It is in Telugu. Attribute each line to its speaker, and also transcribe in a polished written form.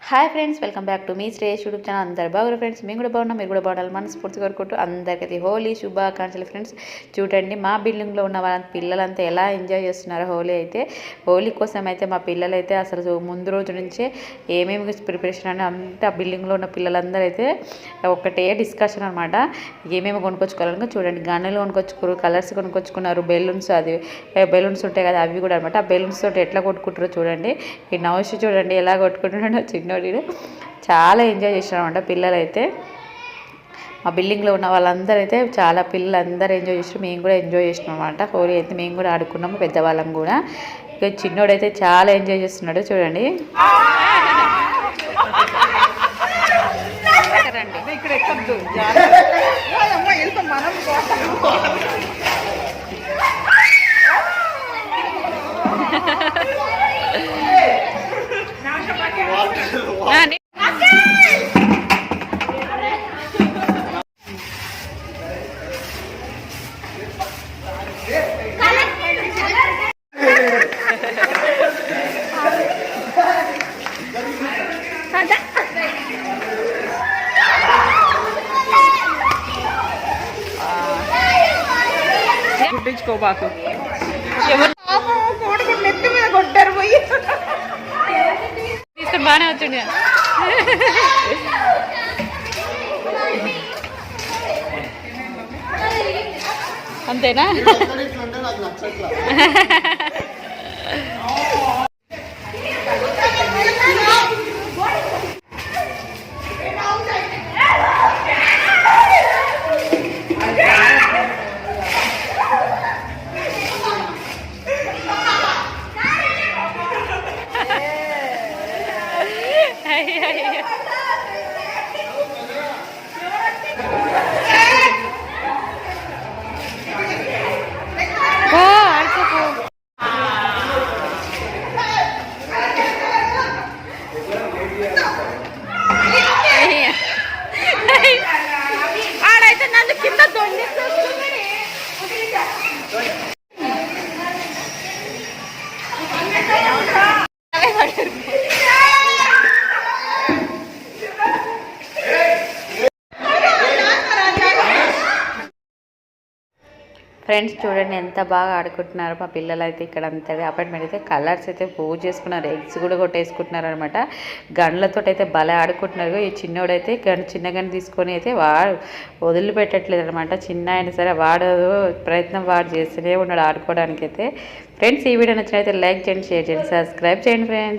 Speaker 1: Hi friends, welcome back to me Shreyas YouTube channel. అందరు బాగున్నారు ఫ్రెండ్స్. మేము కూడా బాగున్నాం, మీరు కూడా బాగుండాలి మనస్ఫూర్తి కోరుకుంటూ అందరికీ హోలీ శుభాకాంక్షలు ఫ్రెండ్స్. చూడండి మా బిల్డింగ్లో ఉన్న వాళ్ళ పిల్లలంతా ఎలా ఎంజాయ్ చేస్తున్నారు హోలీ అయితే. హోలీ కోసం అయితే మా పిల్లలు అయితే అసలు ముందు రోజు నుంచే ఏమేమి ప్రిపరేషన్ అని అంతా బిల్డింగ్లో ఉన్న పిల్లలందరూ అయితే ఒకటే డిస్కషన్ అనమాట. ఏమేమి కొనుక్కొచ్చుకోవాలని చూడండి, గన్నులు కొనుక్కొచ్చుకోరు, కలర్స్ కొనుక్కొచ్చుకున్నారు, బెలూన్స్ బెలూన్స్ ఉంటాయి కదా అవి కూడా అనమాట. ఆ బెలూన్స్ తోటి ఎట్లా కొట్టుకుంటారో చూడండి. ఈ నౌష్ చూడండి ఎలా కొట్టుకుంటున్నాడో చిన్న చాలా ఎంజాయ్ చేసినారు అనమాట పిల్లలు అయితే. మా బిల్డింగ్లో ఉన్న వాళ్ళందరూ అయితే చాలా పిల్లలు అందరూ ఎంజాయ్ చేసినారు, మేము కూడా ఎంజాయ్ చేసినాం అనమాట. హోలీ అయితే మేము కూడా ఆడుకున్నాము, పెద్దవాళ్ళం కూడా. ఇక చిన్నోడైతే చాలా ఎంజాయ్ చేస్తున్నాడు చూడండి. గుడ్డించుకోబాకు, నెత్తి మీద కొట్టారు పోయి తీసుకొని బాగానే వచ్చింది. అంతేనా? ఆడైతే నన్ను కింద ఫ్రెండ్స్ చూడండి ఎంత బాగా ఆడుకుంటున్నారు మా పిల్లలు అయితే. ఇక్కడ అంతా అపార్ట్మెంట్ అయితే కలర్స్ అయితే పూజ చేసుకున్నారు, ఎగ్స్ కూడా కొట్టేసుకుంటున్నారు అనమాట. గన్లతో అయితే భలే ఆడుకుంటున్నారు. ఈ చిన్నోడైతే చిన్న గన్ తీసుకొని అయితే వాడు వదిలిపెట్టట్లేదు అనమాట. చిన్న అయినా సరే వాడు ప్రయత్నం వాడు చేస్తూనే ఉన్నాడు ఆడుకోవడానికి అయితే. ఫ్రెండ్స్ ఈ వీడియో నచ్చినైతే లైక్ చేయండి, షేర్ చేయండి, సబ్స్క్రైబ్ చేయండి ఫ్రెండ్స్.